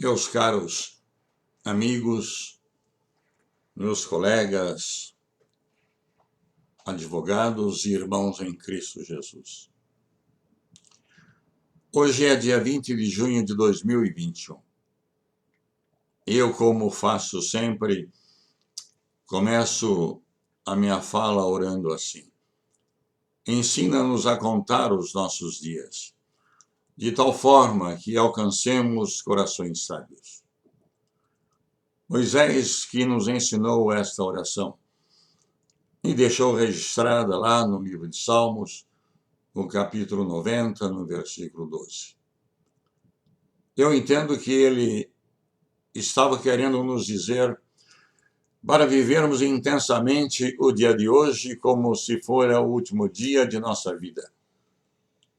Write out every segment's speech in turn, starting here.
Meus caros amigos, meus colegas, advogados e irmãos em Cristo Jesus. Hoje é dia 20 de junho de 2021. Eu, como faço sempre, começo a minha fala orando assim: ensina-nos a contar os nossos dias, de tal forma que alcancemos corações sábios. Moisés, que nos ensinou esta oração e deixou registrada lá no livro de Salmos, no capítulo 90, no versículo 12. Eu entendo que ele estava querendo nos dizer para vivermos intensamente o dia de hoje como se fora o último dia de nossa vida,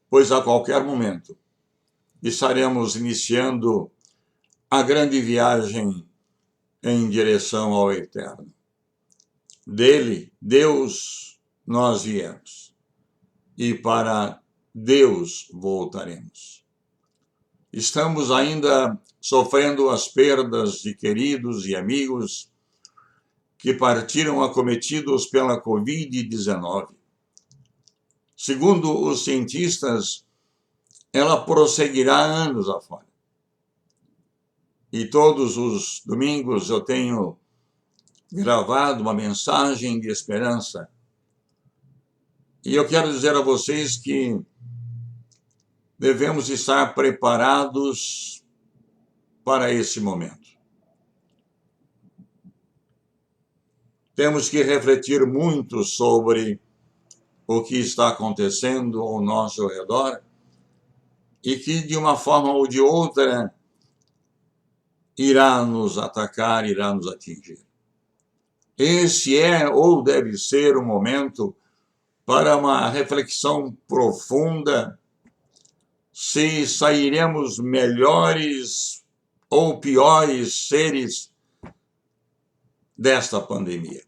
pois a qualquer momento estaremos iniciando a grande viagem em direção ao eterno. Dele, Deus, nós viemos, e para Deus voltaremos. Estamos ainda sofrendo as perdas de queridos e amigos que partiram acometidos pela Covid-19. Segundo os cientistas, ela prosseguirá anos afora. E todos os domingos eu tenho gravado uma mensagem de esperança. E eu quero dizer a vocês que devemos estar preparados para esse momento. Temos que refletir muito sobre o que está acontecendo ao nosso redor e que, de uma forma ou de outra, irá nos atacar, irá nos atingir. Esse é ou deve ser o momento para uma reflexão profunda se sairemos melhores ou piores seres desta pandemia.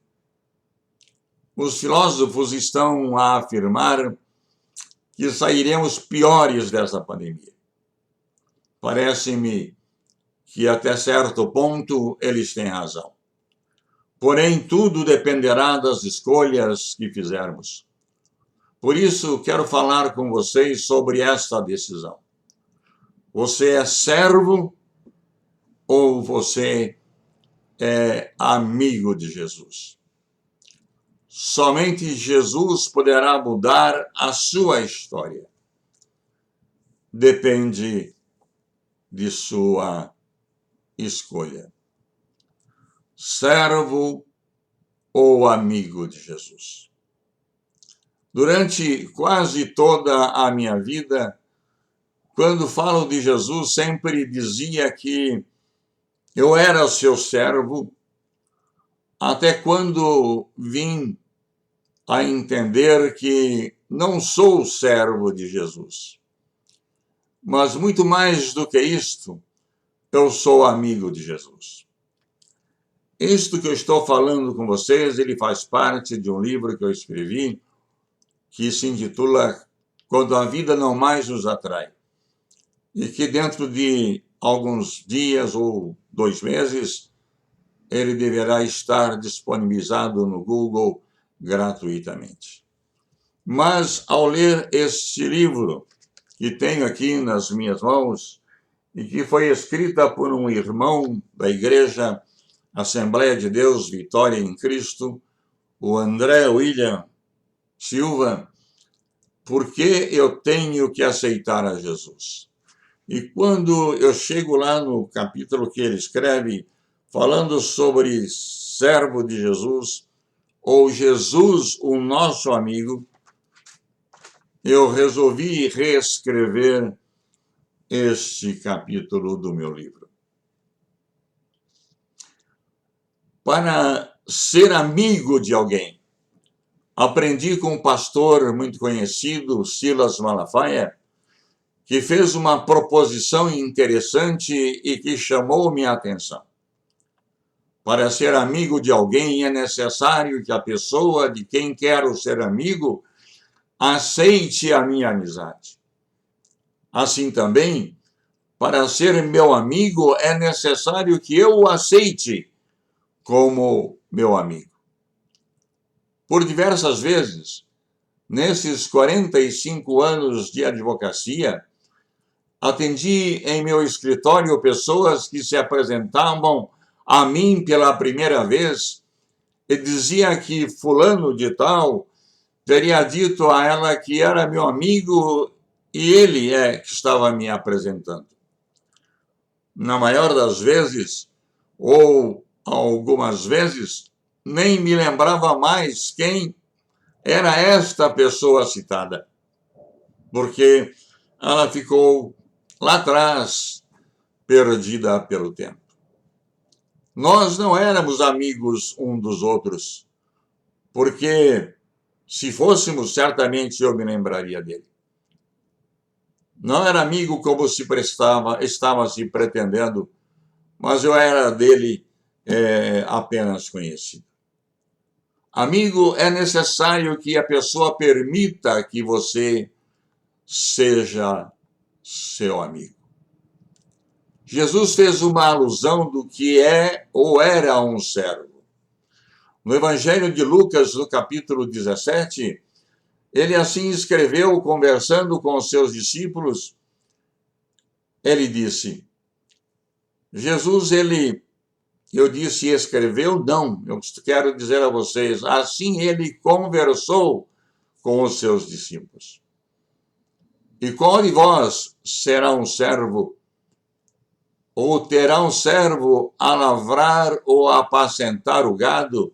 Os filósofos estão a afirmar que sairemos piores dessa pandemia. Parece-me que até certo ponto eles têm razão. Porém, tudo dependerá das escolhas que fizermos. Por isso, quero falar com vocês sobre esta decisão. Você é servo ou você é amigo de Jesus? Somente Jesus poderá mudar a sua história. Depende de sua escolha. Servo ou amigo de Jesus? Durante quase toda a minha vida, quando falo de Jesus, sempre dizia que eu era seu servo, até quando vim a entender que não sou servo de Jesus. Mas muito mais do que isto, eu sou amigo de Jesus. Isto que eu estou falando com vocês, ele faz parte de um livro que eu escrevi, que se intitula Quando a Vida Não Mais Nos Atrai. E que dentro de alguns dias ou 2 meses, ele deverá estar disponibilizado no Google gratuitamente. Mas, ao ler este livro, que tenho aqui nas minhas mãos, e que foi escrita por um irmão da Igreja Assembleia de Deus Vitória em Cristo, o André William Silva, por que eu tenho que aceitar a Jesus? E quando eu chego lá no capítulo que ele escreve, falando sobre servo de Jesus, ou Jesus, o nosso amigo, eu resolvi reescrever este capítulo do meu livro. Para ser amigo de alguém, aprendi com um pastor muito conhecido, Silas Malafaia, que fez uma proposição interessante e que chamou minha atenção. Para ser amigo de alguém, é necessário que a pessoa de quem quero ser amigo aceite a minha amizade. Assim também, para ser meu amigo, é necessário que eu o aceite como meu amigo. Por diversas vezes, nesses 45 anos de advocacia, atendi em meu escritório pessoas que se apresentavam a mim pela primeira vez e dizia que fulano de tal teria dito a ela que era meu amigo e ele é que estava me apresentando. Na maior das vezes, ou algumas vezes, nem me lembrava mais quem era esta pessoa citada, porque ela ficou lá atrás, perdida pelo tempo. Nós não éramos amigos um dos outros, porque se fôssemos, certamente eu me lembraria dele. Não era amigo como se estava se pretendendo, mas eu era dele apenas conhecido. Amigo, é necessário que a pessoa permita que você seja seu amigo. Jesus fez uma alusão do que é ou era um servo. No Evangelho de Lucas, no capítulo 17, ele assim escreveu, conversando com os seus discípulos, ele disse, eu disse escreveu? Não, eu quero dizer a vocês, assim ele conversou com os seus discípulos. E qual de vós será um servo, ou terá um servo a lavrar ou a apacentar o gado,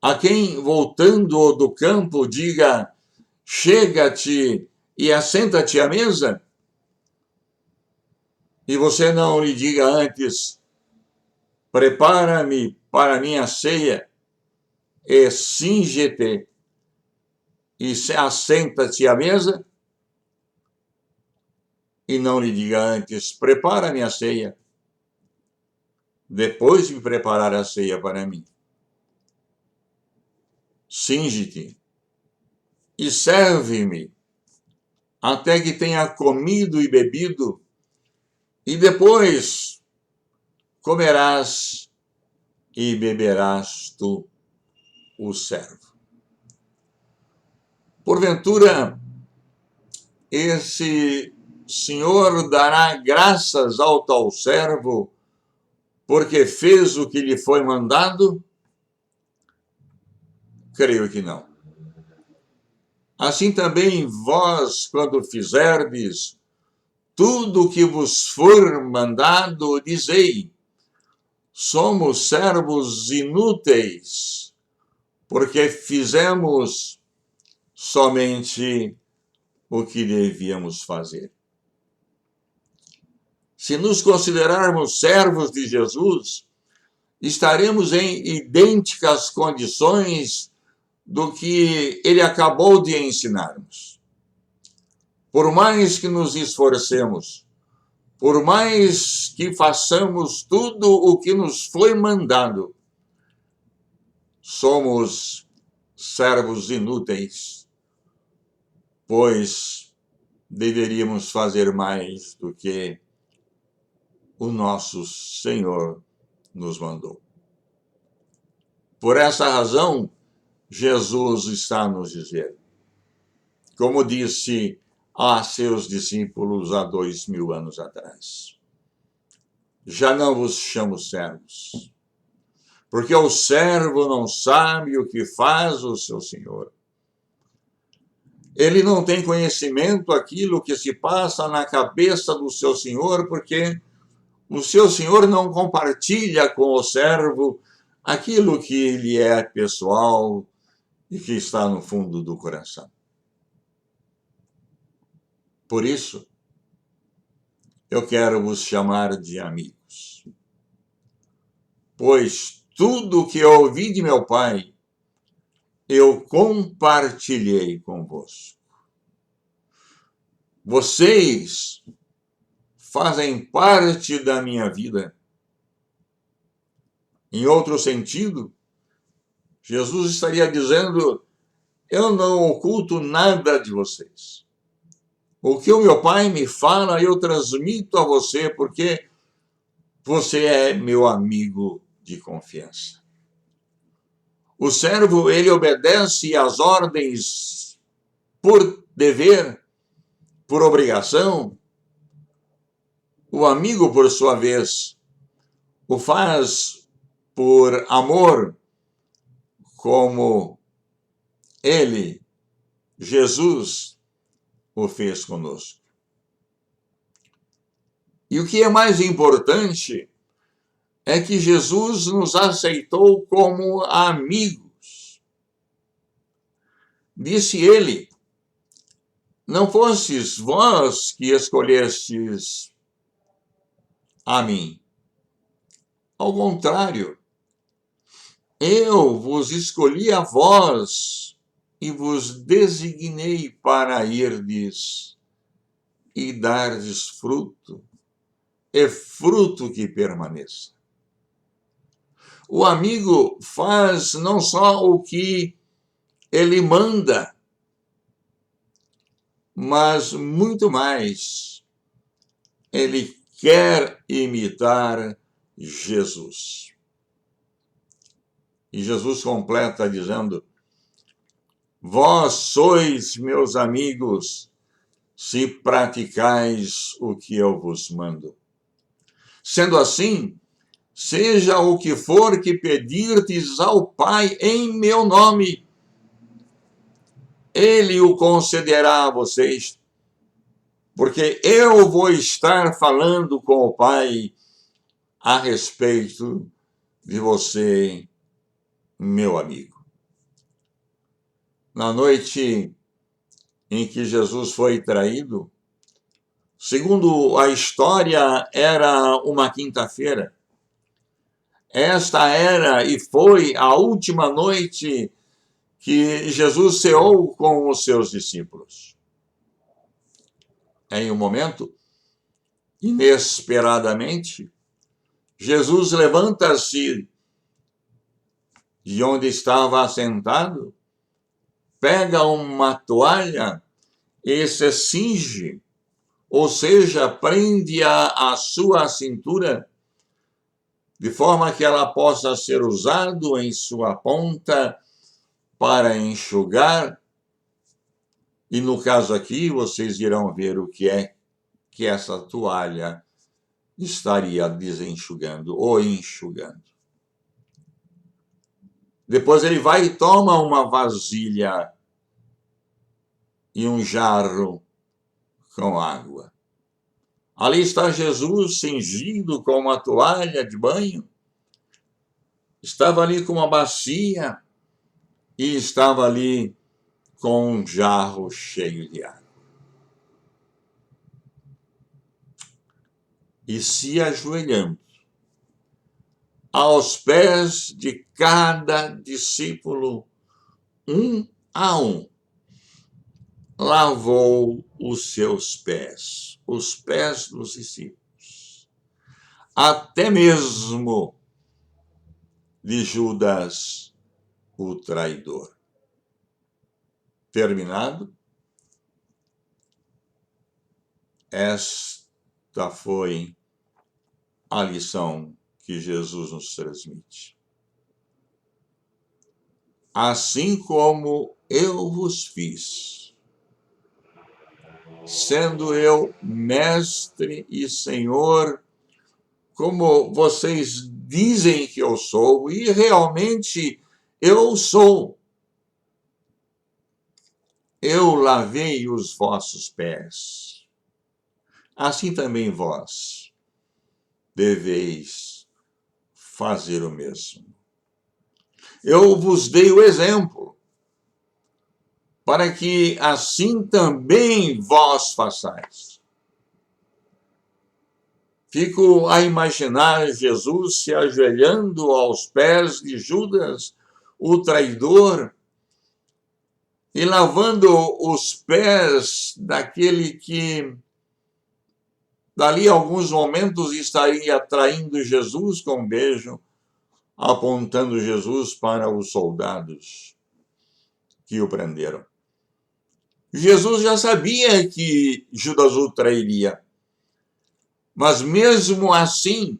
a quem, voltando do campo, diga, chega-te e assenta-te à mesa? E você não lhe diga antes, prepara-me para a minha ceia, e cinge-te, e assenta-te à mesa? E não lhe diga antes, prepara-me a ceia, depois de preparar a ceia para mim. Cinge-te e serve-me, até que tenha comido e bebido, e depois comerás e beberás tu, o servo. Porventura, esse senhor dará graças ao tal servo, porque fez o que lhe foi mandado? Creio que não. Assim também vós, quando fizerdes tudo o que vos for mandado, dizei, somos servos inúteis, porque fizemos somente o que devíamos fazer. Se nos considerarmos servos de Jesus, estaremos em idênticas condições do que ele acabou de ensinar-nos. Por mais que nos esforcemos, por mais que façamos tudo o que nos foi mandado, somos servos inúteis, pois deveríamos fazer mais do que o nosso Senhor nos mandou. Por essa razão, Jesus está nos dizendo, como disse a seus discípulos há 2000 anos atrás, já não vos chamo servos, porque o servo não sabe o que faz o seu senhor. Ele não tem conhecimento daquilo que se passa na cabeça do seu senhor, porque o seu senhor não compartilha com o servo aquilo que lhe é pessoal e que está no fundo do coração. Por isso, eu quero vos chamar de amigos, pois tudo o que eu ouvi de meu Pai, eu compartilhei convosco. Vocês fazem parte da minha vida. Em outro sentido, Jesus estaria dizendo, eu não oculto nada de vocês. O que o meu Pai me fala, eu transmito a você, porque você é meu amigo de confiança. O servo, ele obedece às ordens por dever, por obrigação. O amigo, por sua vez, o faz por amor, como ele, Jesus, o fez conosco. E o que é mais importante é que Jesus nos aceitou como amigos. Disse ele: não fostes vós que escolhestes a mim. Ao contrário, eu vos escolhi a vós e vos designei para irdes e dardes fruto, e fruto que permaneça. O amigo faz não só o que ele manda, mas muito mais. Ele quer imitar Jesus. E Jesus completa dizendo: vós sois meus amigos se praticais o que eu vos mando. Sendo assim, seja o que for que pedirdes ao Pai em meu nome, ele o concederá a vocês, porque eu vou estar falando com o Pai a respeito de você, meu amigo. Na noite em que Jesus foi traído, segundo a história, era uma quinta-feira. Esta era e foi a última noite que Jesus ceou com os seus discípulos. Em um momento, inesperadamente, Jesus levanta-se de onde estava assentado, pega uma toalha e se cinge, ou seja, prende-a à sua cintura, de forma que ela possa ser usada em sua ponta para enxugar. E no caso aqui, vocês irão ver o que é que essa toalha estaria desenxugando ou enxugando. Depois ele vai e toma uma vasilha e um jarro com água. Ali está Jesus cingido com uma toalha de banho. Estava ali com uma bacia e estava ali com um jarro cheio de água. E se ajoelhando aos pés de cada discípulo, um a um, lavou os seus pés, os pés dos discípulos, até mesmo de Judas, o traidor. Terminado, esta foi a lição que Jesus nos transmite. Assim como eu vos fiz, sendo eu mestre e senhor, como vocês dizem que eu sou, e realmente eu sou. Eu lavei os vossos pés. Assim também vós deveis fazer o mesmo. Eu vos dei o exemplo, para que assim também vós façais. Fico a imaginar Jesus se ajoelhando aos pés de Judas, o traidor, e lavando os pés daquele que, dali a alguns momentos, estaria traindo Jesus com um beijo, apontando Jesus para os soldados que o prenderam. Jesus já sabia que Judas o trairia, mas mesmo assim,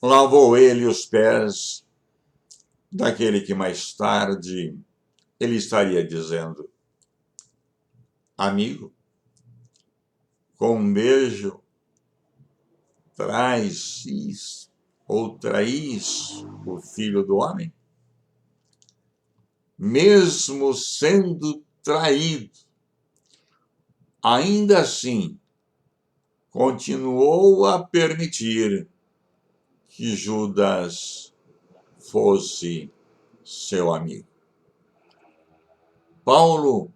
lavou ele os pés daquele que mais tarde ele estaria dizendo: amigo, com um beijo, traís ou traís o Filho do Homem? Mesmo sendo traído, ainda assim, continuou a permitir que Judas fosse seu amigo. Paulo,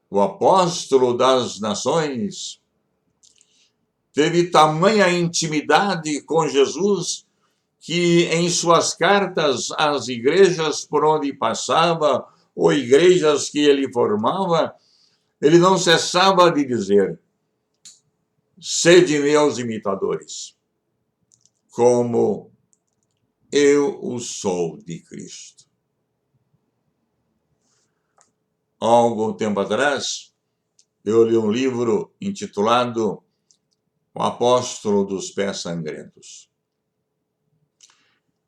o apóstolo das nações, teve tamanha intimidade com Jesus que em suas cartas às igrejas por onde passava, ou igrejas que ele formava, ele não cessava de dizer: sede meus imitadores, como eu o sou de Cristo. Há algum tempo atrás, eu li um livro intitulado O Apóstolo dos Pés Sangrentos.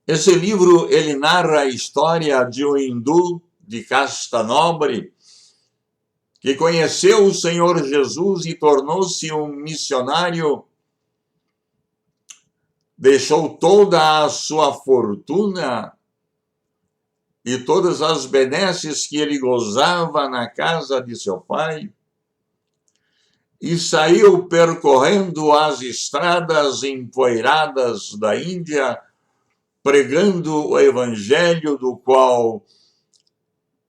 Esse livro, ele narra a história de um hindu de casta nobre que conheceu o Senhor Jesus e tornou-se um missionário, deixou toda a sua fortuna e todas as benesses que ele gozava na casa de seu pai e saiu percorrendo as estradas empoeiradas da Índia, pregando o evangelho do qual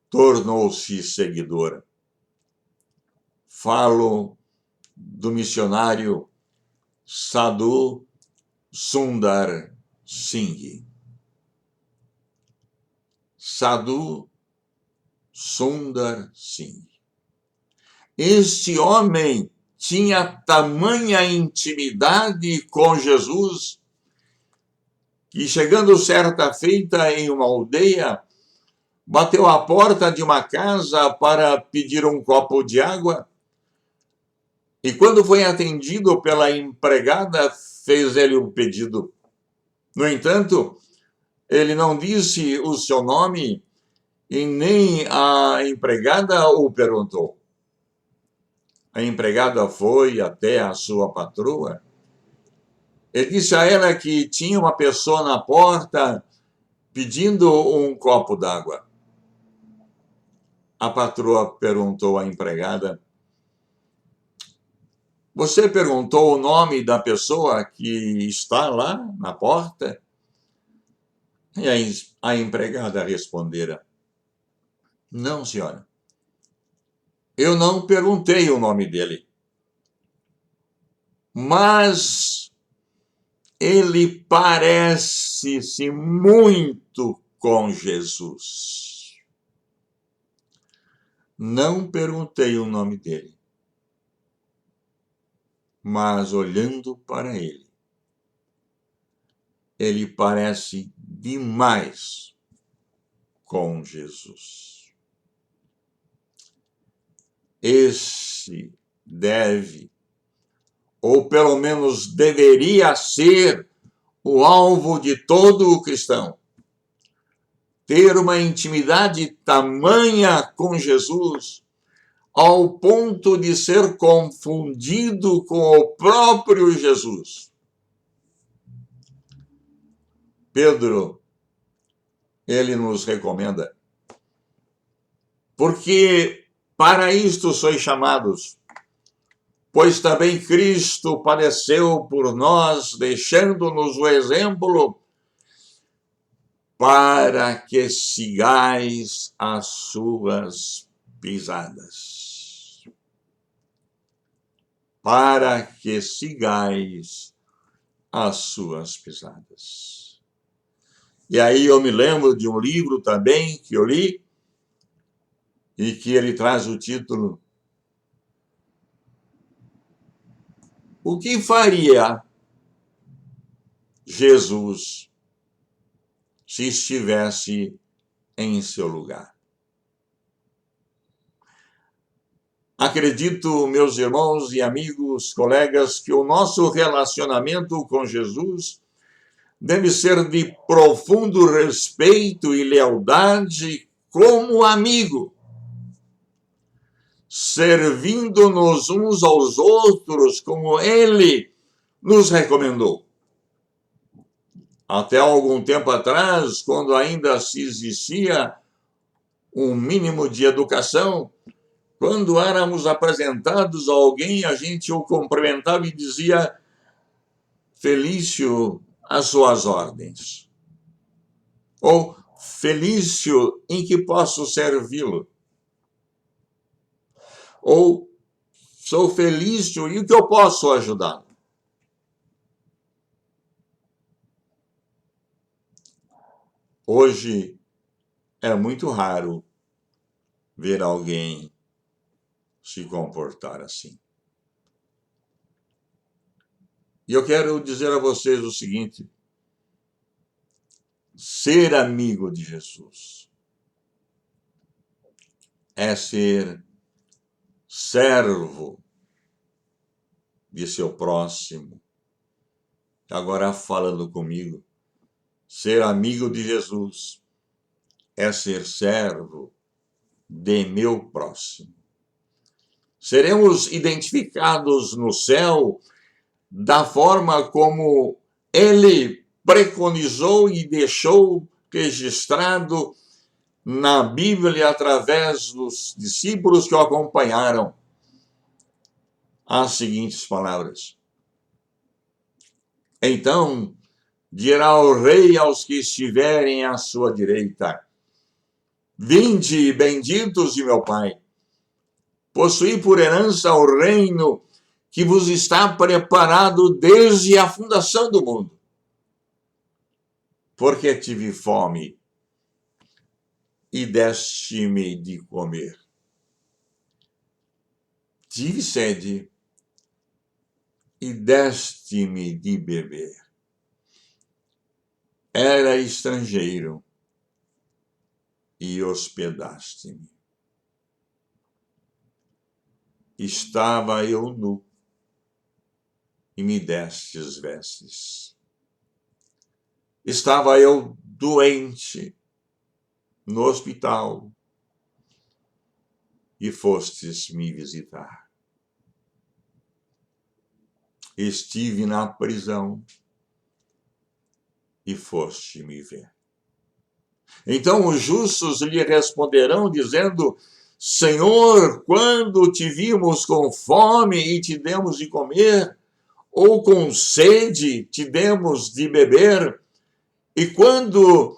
tornou-se seguidor. Falo do missionário Sadhu Sundar Singh. Sadhu Sundar Singh. Este homem tinha tamanha intimidade com Jesus que, chegando certa feita em uma aldeia, bateu à porta de uma casa para pedir um copo de água. E quando foi atendido pela empregada, fez ele um pedido. No entanto, ele não disse o seu nome e nem a empregada o perguntou. A empregada foi até a sua patroa. Ele disse a ela que tinha uma pessoa na porta pedindo um copo d'água. A patroa perguntou à empregada: você perguntou o nome da pessoa que está lá na porta? E a empregada respondera: não, senhora. Eu não perguntei o nome dele. Mas ele parece-se muito com Jesus. Não perguntei o nome dele. Mas olhando para ele, ele parece demais com Jesus. Esse deve, ou pelo menos deveria ser, o alvo de todo o cristão. Ter uma intimidade tamanha com Jesus, ao ponto de ser confundido com o próprio Jesus. Pedro, ele nos recomenda: porque para isto sois chamados, pois também Cristo padeceu por nós, deixando-nos o exemplo, para que sigais as suas pisadas. Para que sigais as suas pisadas. E aí eu me lembro de um livro também que eu li, e que ele traz o título: O que faria Jesus se estivesse em seu lugar? Acredito, meus irmãos e amigos, colegas, que o nosso relacionamento com Jesus deve ser de profundo respeito e lealdade como amigo, servindo-nos uns aos outros como ele nos recomendou. Até algum tempo atrás, quando ainda se existia um mínimo de educação, quando éramos apresentados a alguém, a gente o cumprimentava e dizia: Felício, às suas ordens. Ou Felício, em que posso servi-lo? Ou sou Felício, e o que eu posso ajudá-lo? Hoje é muito raro ver alguém se comportar assim. E eu quero dizer a vocês o seguinte: ser amigo de Jesus é ser servo de seu próximo. Agora, falando comigo, ser amigo de Jesus é ser servo de meu próximo. Seremos identificados no céu da forma como ele preconizou e deixou registrado na Bíblia através dos discípulos que o acompanharam. As seguintes palavras: Então dirá o rei aos que estiverem à sua direita: Vinde, benditos de meu Pai, possuí por herança o reino que vos está preparado desde a fundação do mundo. Porque tive fome e deste-me de comer. Tive sede e deste-me de beber. Era estrangeiro e hospedaste-me. Estava eu nu e me destes vestes. Estava eu doente no hospital e fostes me visitar. Estive na prisão e foste me ver. Então os justos lhe responderão, dizendo: Senhor, quando te vimos com fome e te demos de comer, ou com sede te demos de beber, e quando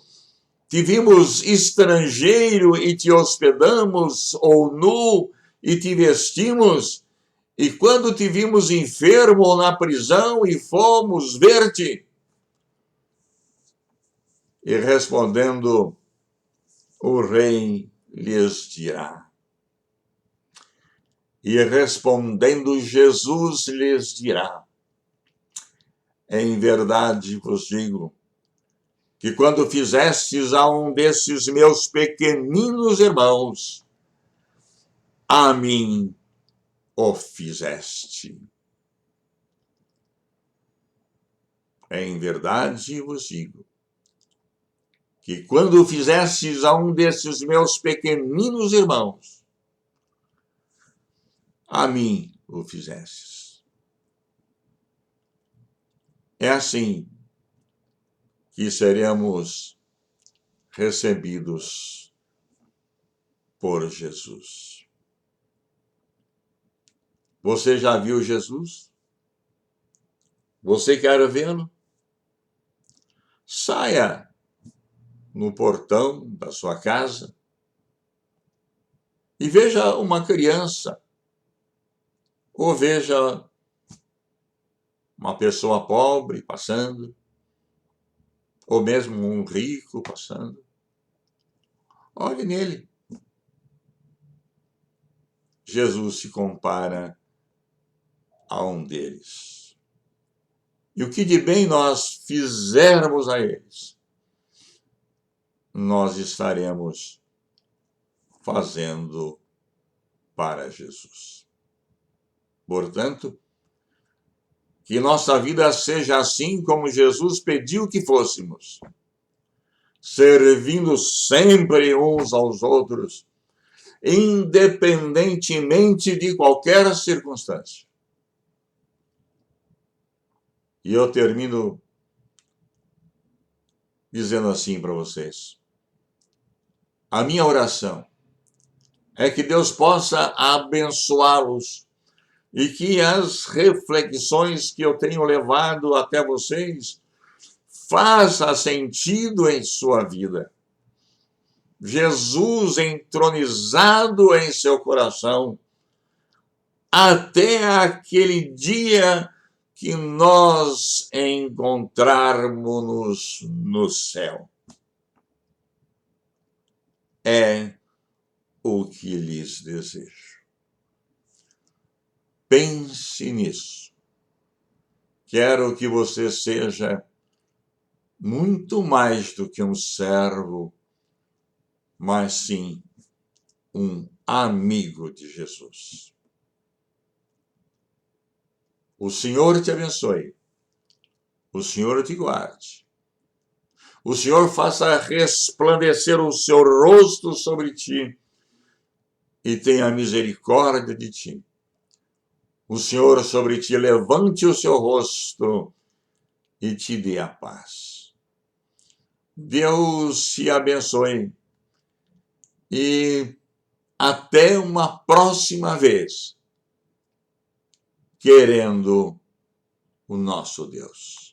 te vimos estrangeiro e te hospedamos, ou nu e te vestimos, e quando te vimos enfermo ou na prisão e fomos ver-te? E respondendo, o rei lhes dirá. E respondendo, Jesus lhes dirá: Em verdade vos digo, que quando fizestes a um desses meus pequeninos irmãos, a mim o fizeste. Em verdade vos digo, que quando fizestes a um desses meus pequeninos irmãos, a mim o fizestes. É assim que seremos recebidos por Jesus. Você já viu Jesus? Você quer vê-lo? Saia no portão da sua casa e veja uma criança, ou veja uma pessoa pobre passando, ou mesmo um rico passando. Olhe nele. Jesus se compara a um deles. E o que de bem nós fizermos a eles, nós estaremos fazendo para Jesus. Portanto, que nossa vida seja assim como Jesus pediu que fôssemos, servindo sempre uns aos outros, independentemente de qualquer circunstância. E eu termino dizendo assim para vocês: a minha oração é que Deus possa abençoá-los e que as reflexões que eu tenho levado até vocês façam sentido em sua vida. Jesus entronizado em seu coração até aquele dia que nós encontrarmos-nos no céu. É o que lhes desejo. Pense nisso. Quero que você seja muito mais do que um servo, mas sim um amigo de Jesus. O Senhor te abençoe. O Senhor te guarde. O Senhor faça resplandecer o seu rosto sobre ti e tenha misericórdia de ti. O Senhor sobre ti levante o seu rosto e te dê a paz. Deus te abençoe e até uma próxima vez, querendo o nosso Deus.